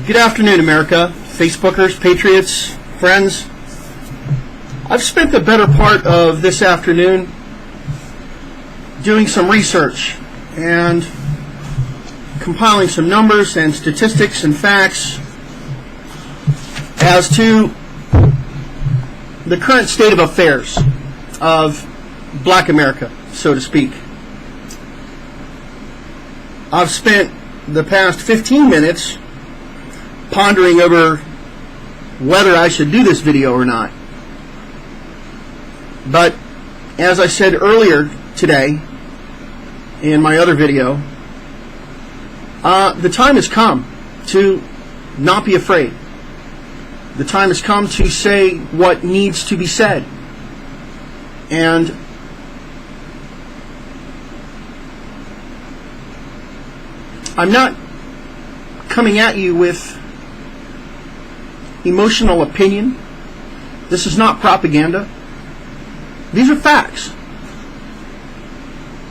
Good afternoon, America, Facebookers, patriots, friends. I've spent the better part of this afternoon doing some research and compiling some numbers and statistics and facts as to the current state of affairs of Black America, so to speak. I've spent the past 15 minutes pondering over whether I should do this video or not. But as I said earlier today in my other video, the time has come to not be afraid. The time has come to say what needs to be said. And I'm not coming at you with emotional opinion. This is not propaganda. These are facts.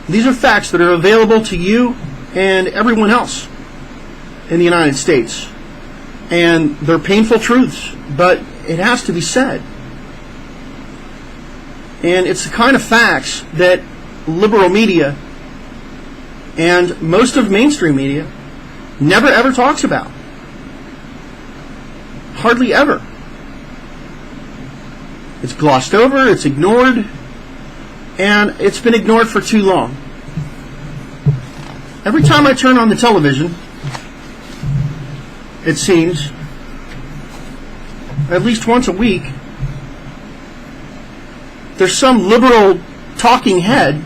These are facts that are available to you and everyone else in the United States. And they're painful truths, but it has to be said. And it's the kind of facts that liberal media and most of mainstream media never ever talks about. Hardly ever. It's glossed over, it's ignored, and it's been ignored for too long. Every time I turn on the television, it seems, at least once a week, there's some liberal talking head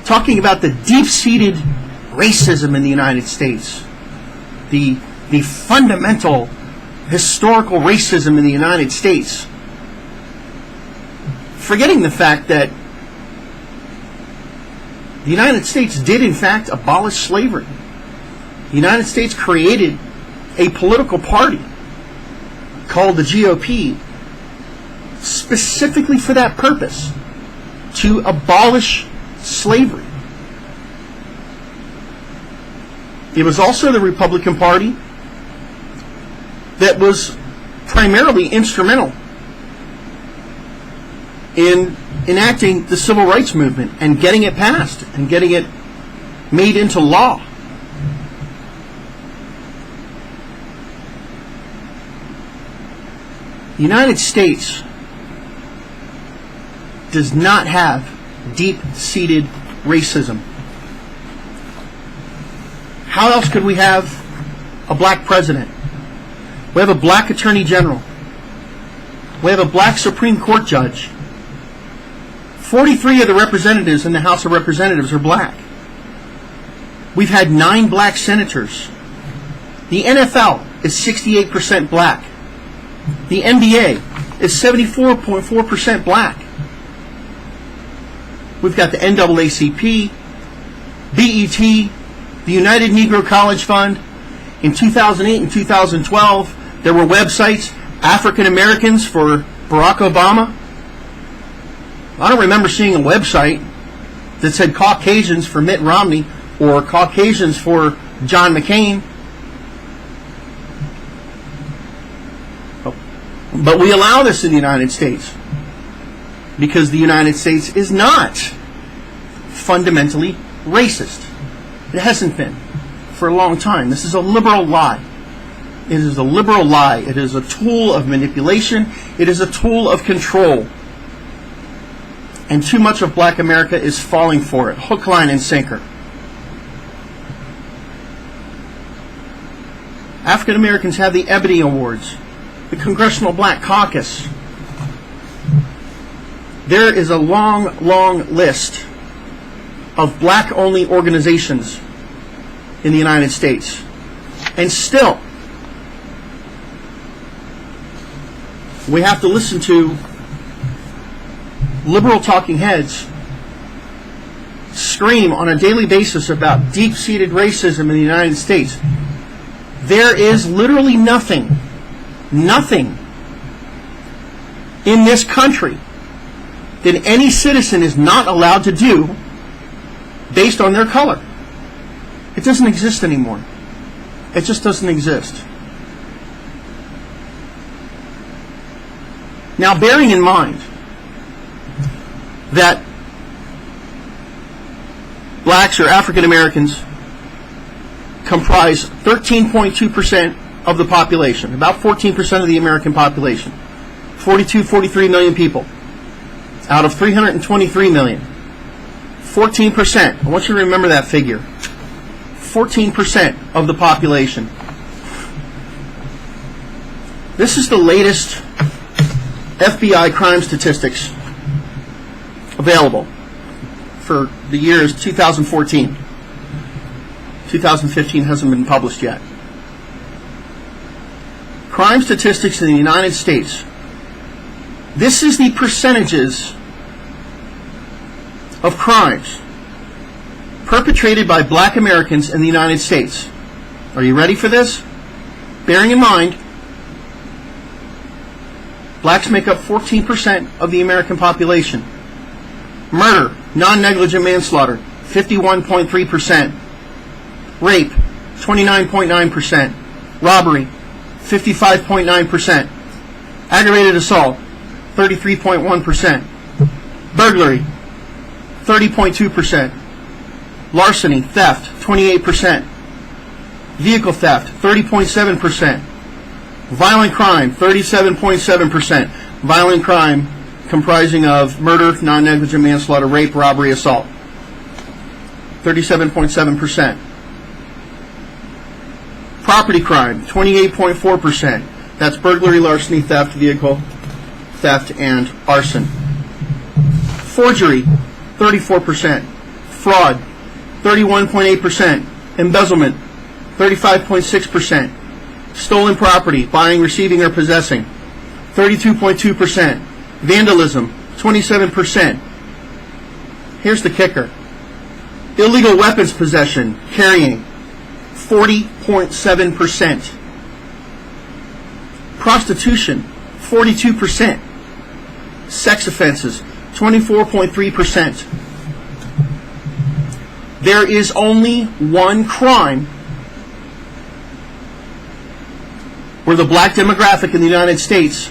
talking about the deep-seated racism in the United States, the fundamental historical racism in the United States, forgetting the fact that the United States did in fact abolish slavery. The United States created a political party called the GOP specifically for that purpose, to abolish slavery. It was also the Republican Party that was primarily instrumental in enacting the civil rights movement and getting it passed and getting it made into law. The United States does not have deep-seated racism. How else could we have a black president? We have a black attorney general. We have a black Supreme Court judge. 43 of the representatives in the House of Representatives are black. We've had 9 black senators. The NFL is 68% black. The NBA is 74.4% black. We've got the NAACP, BET, the United Negro College Fund. In 2008 and 2012, there were websites, African Americans for Barack Obama. I don't remember seeing a website that said Caucasians for Mitt Romney or Caucasians for John McCain. But we allow this in the United States because the United States is not fundamentally racist. It hasn't been for a long time. This is a liberal lie. It is a liberal lie. It is a tool of manipulation. It is a tool of control. And too much of Black America is falling for it, hook, line, and sinker. African Americans have the Ebony Awards, the Congressional Black Caucus. There is a long, long list of black-only organizations in the United States. And still, we have to listen to liberal talking heads scream on a daily basis about deep-seated racism in the United States. There is literally nothing in this country that any citizen is not allowed to do based on their color. It doesn't exist anymore. It just doesn't exist. Now, bearing in mind that blacks or African Americans comprise 13.2% of the population, about 14% of the American population, 43 million people out of 323 million. 14%. I want you to remember that figure. 14% of the population. This is the latest FBI crime statistics available for the years 2014. 2015 hasn't been published yet. Crime statistics in the United States. This is the percentages of crimes perpetrated by black Americans in the United States. Are you ready for this? Bearing in mind, blacks make up 14% of the American population. Murder, non-negligent manslaughter, 51.3%. Rape, 29.9%. Robbery, 55.9%. Aggravated assault, 33.1%. Burglary, 30.2%. Larceny, theft, 28%. Vehicle theft, 30.7%. Violent crime, 37.7%. Violent crime comprising of murder, non-negligent manslaughter, rape, robbery, assault. 37.7%. Property crime, 28.4%. That's burglary, larceny, theft, vehicle theft, and arson. Forgery, 34%. Fraud, 31.8%. Embezzlement, 35.6%. Stolen property, buying, receiving, or possessing, 32.2%. Vandalism, 27%. Here's the kicker. Illegal weapons possession, carrying, 40.7%. Prostitution, 42%. Sex offenses, 24.3%. There is only one crime where the black demographic in the United States,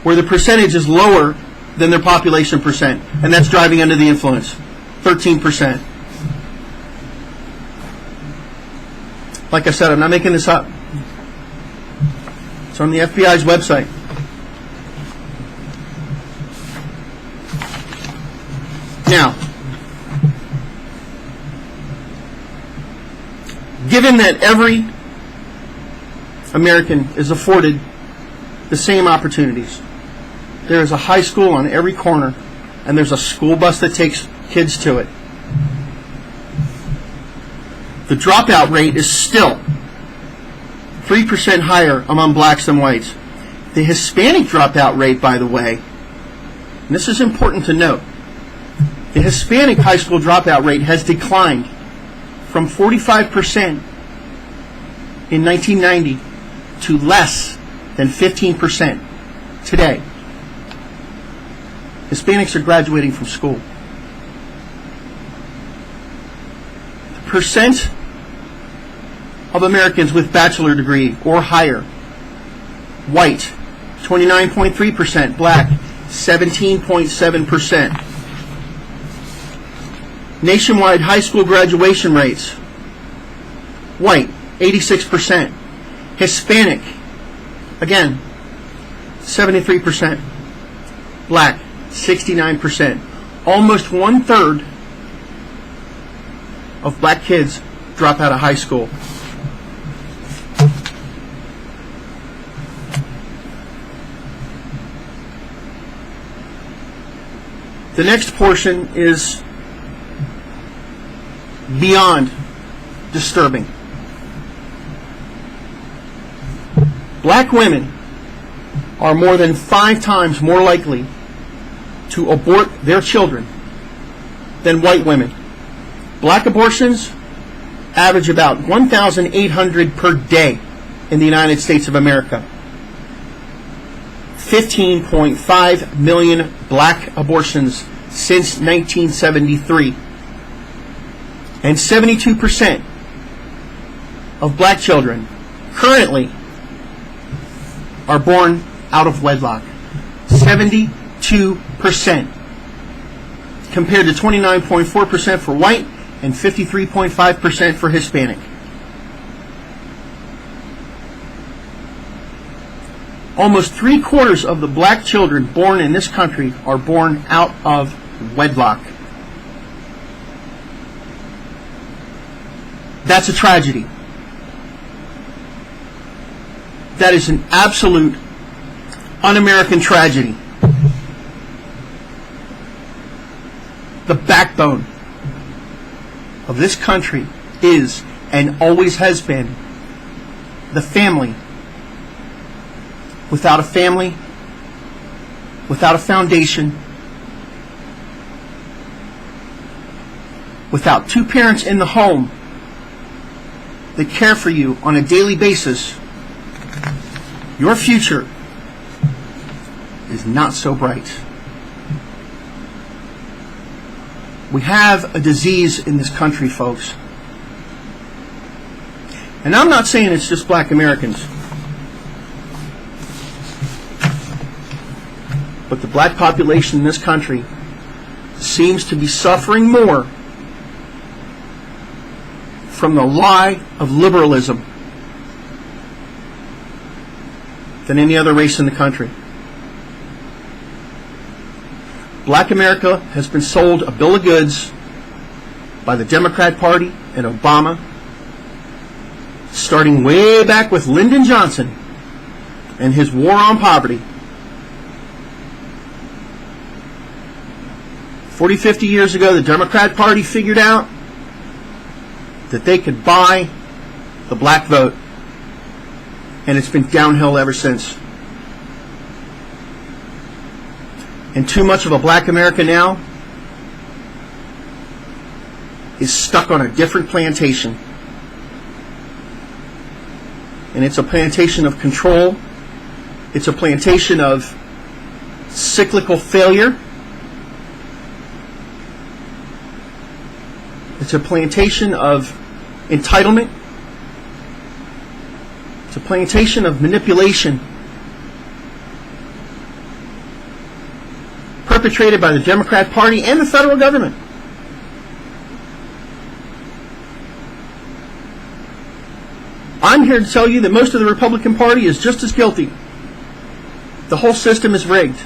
where the percentage is lower than their population percent, and that's driving under the influence, 13%. Like I said, I'm not making this up. It's on the FBI's website. Now, given that every American is afforded the same opportunities, there is a high school on every corner, and there's a school bus that takes kids to it. The dropout rate is still 3% higher among blacks than whites. The Hispanic dropout rate, by the way, and this is important to note, the Hispanic high school dropout rate has declined from 45% in 1990 to less than 15% today. Hispanics are graduating from school. The percent of Americans with bachelor degree or higher, white, 29.3%, black, 17.7%. Nationwide high school graduation rates, white, 86%. Hispanic, again, 73%. Black, 69%. Almost 1/3 of black kids drop out of high school. The next portion is beyond disturbing. Black women are more than 5 times more likely to abort their children than white women. Black abortions average about 1,800 per day in the United States of America. 15.5 million black abortions since 1973. And 72% of black children currently are born out of wedlock. 72%, compared to 29.4% for white and 53.5% for Hispanic. Almost 3/4 of the black children born in this country are born out of wedlock. That's a tragedy. That is an absolute un-American tragedy. The backbone of this country is and always has been the family. Without a family, without a foundation, without two parents in the home that care for you on a daily basis, your future is not so bright. We have a disease in this country, folks. And I'm not saying it's just black Americans. But the black population in this country seems to be suffering more from the lie of liberalism than any other race in the country. Black America has been sold a bill of goods by the Democrat Party and Obama, starting way back with Lyndon Johnson and his war on poverty. 40, 50 years ago, the Democrat Party figured out that they could buy the black vote, and it's been downhill ever since. And too much of a black America now is stuck on a different plantation. And it's a plantation of control. It's a plantation of cyclical failure. It's a plantation of entitlement. It's a plantation of manipulation perpetrated by the Democrat Party and the federal government. I'm here to tell you that most of the Republican Party is just as guilty. The whole system is rigged.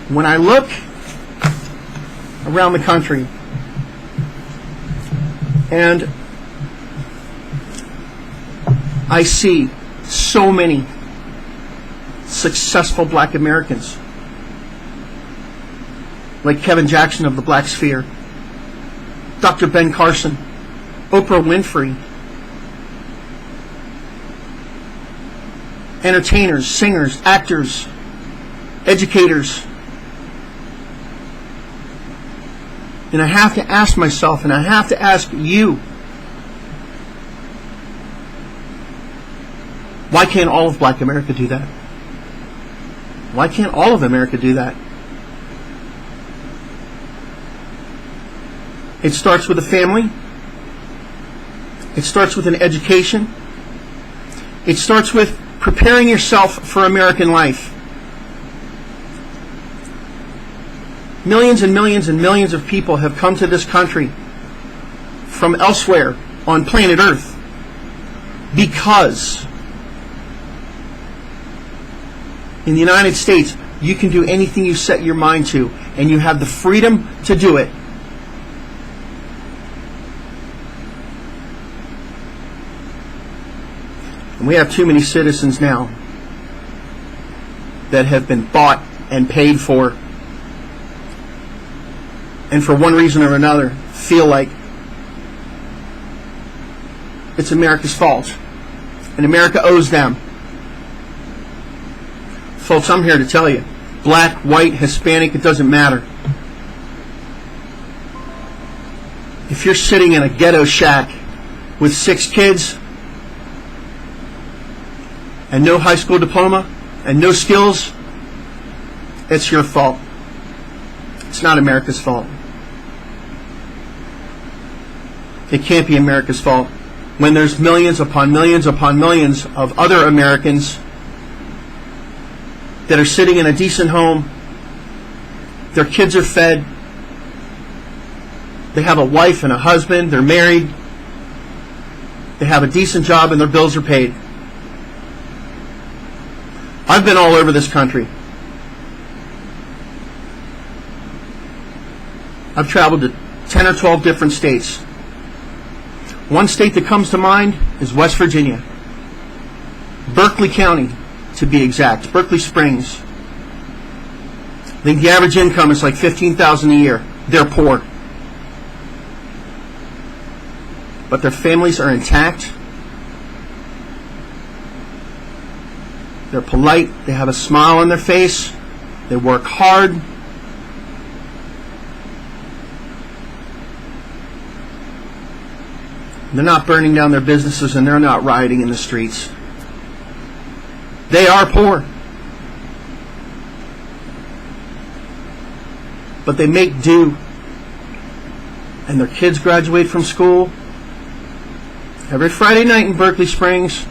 When I look around the country and I see so many successful black Americans, like Kevin Jackson of the Black Sphere, Dr. Ben Carson, Oprah Winfrey, entertainers, singers, actors, educators. And I have to ask myself, and I have to ask you, why can't all of black America do that? Why can't all of America do that? It starts with a family. It starts with an education. It starts with preparing yourself for American life. Millions and millions and millions of people have come to this country from elsewhere on planet Earth because in the United States you can do anything you set your mind to, and you have the freedom to do it. And we have too many citizens now that have been bought and paid for, and for one reason or another feel like it's America's fault and America owes them. Folks, I'm here to tell you, black, white, Hispanic, it doesn't matter. If you're sitting in a ghetto shack with 6 kids and no high school diploma and no skills it's your fault. It's not America's fault. It can't be America's fault when there's millions upon millions upon millions of other Americans that are sitting in a decent home. Their kids are fed. They have a wife and a husband. They're married. They have a decent job and their bills are paid. I've been all over this country. I've traveled to 10 or 12 different states. One state that comes to mind is West Virginia. Berkeley County, to be exact. Berkeley Springs. I think the average income is like $15,000 a year. They're poor. But their families are intact. They're polite. They have a smile on their face. They work hard. They're not burning down their businesses and they're not rioting in the streets. They are poor. But they make do. And their kids graduate from school. Every Friday night in Berkeley Springs,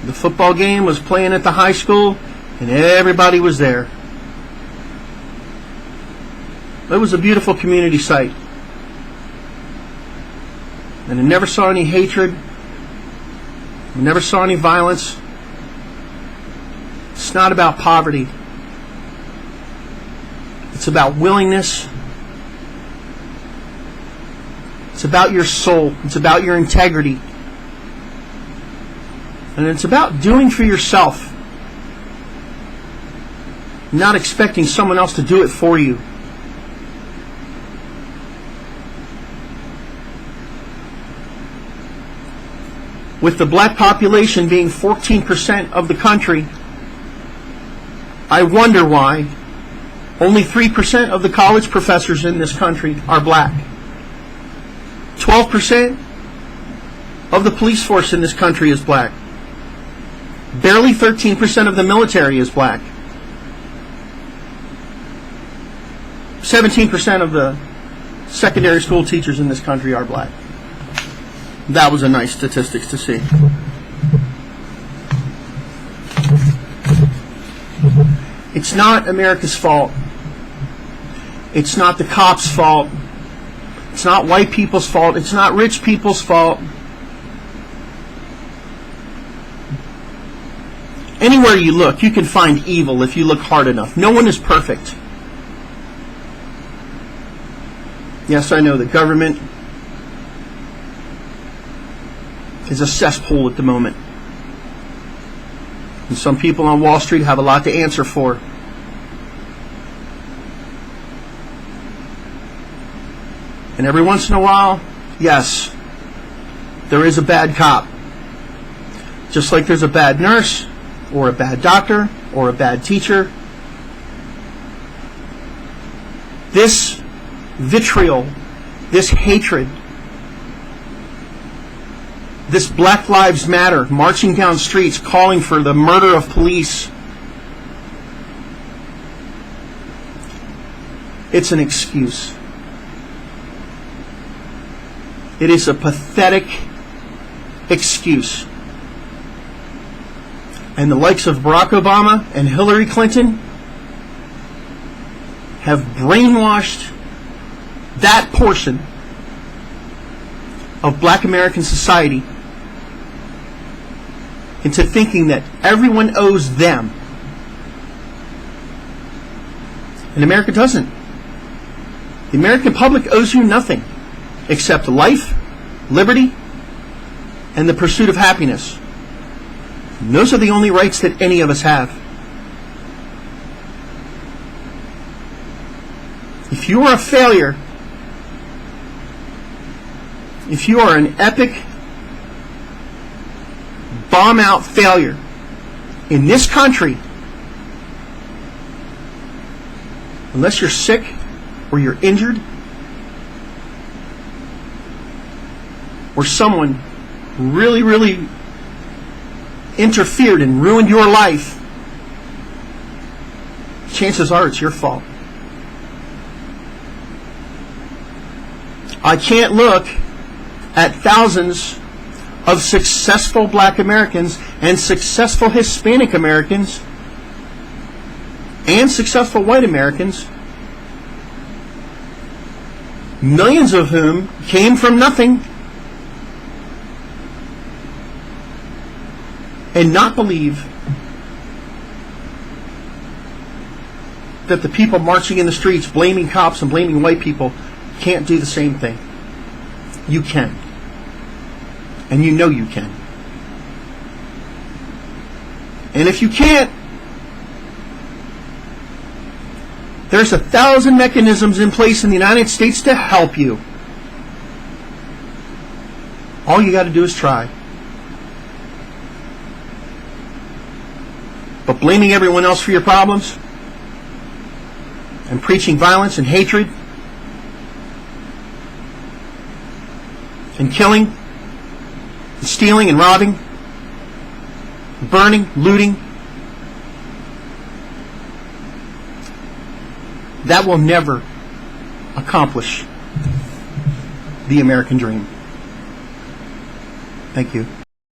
the football game was playing at the high school and everybody was there. It was a beautiful community site. And I never saw any hatred. I never saw any violence. It's not about poverty. It's about willingness. It's about your soul. It's about your integrity. And it's about doing for yourself. Not expecting someone else to do it for you. With the black population being 14% of the country, I wonder why only 3% of the college professors in this country are black. 12% of the police force in this country is black. Barely 13% of the military is black. 17% of the secondary school teachers in this country are black. That was a nice statistics to see. It's not America's fault. It's not the cops' fault. It's not white people's fault. It's not rich people's fault. Anywhere you look, you can find evil if you look hard enough. No one is perfect. Yes, I know the government is a cesspool at the moment. And some people on Wall Street have a lot to answer for. And every once in a while, yes, there is a bad cop. Just like there's a bad nurse, or a bad doctor, or a bad teacher. This vitriol, this hatred, this Black Lives Matter, marching down streets calling for the murder of police, it's an excuse. It is a pathetic excuse. And the likes of Barack Obama and Hillary Clinton have brainwashed that portion of black American society into thinking that everyone owes them. And America doesn't. The American public owes you nothing except life, liberty, and the pursuit of happiness. And those are the only rights that any of us have. If you are a failure, if you are an epic bomb-out failure in this country, unless you're sick or you're injured or someone really interfered and ruined your life, chances are it's your fault. I can't look at thousands of successful black Americans and successful Hispanic Americans and successful white Americans, millions of whom came from nothing, and not believe that the people marching in the streets blaming cops and blaming white people can't do the same thing. You can. And you know you can. And if you can't, there's 1,000 mechanisms in place in the United States to help you. All you got to do is try. But blaming everyone else for your problems and preaching violence and hatred and killing and stealing and robbing, burning, looting, that will never accomplish the American dream. Thank you.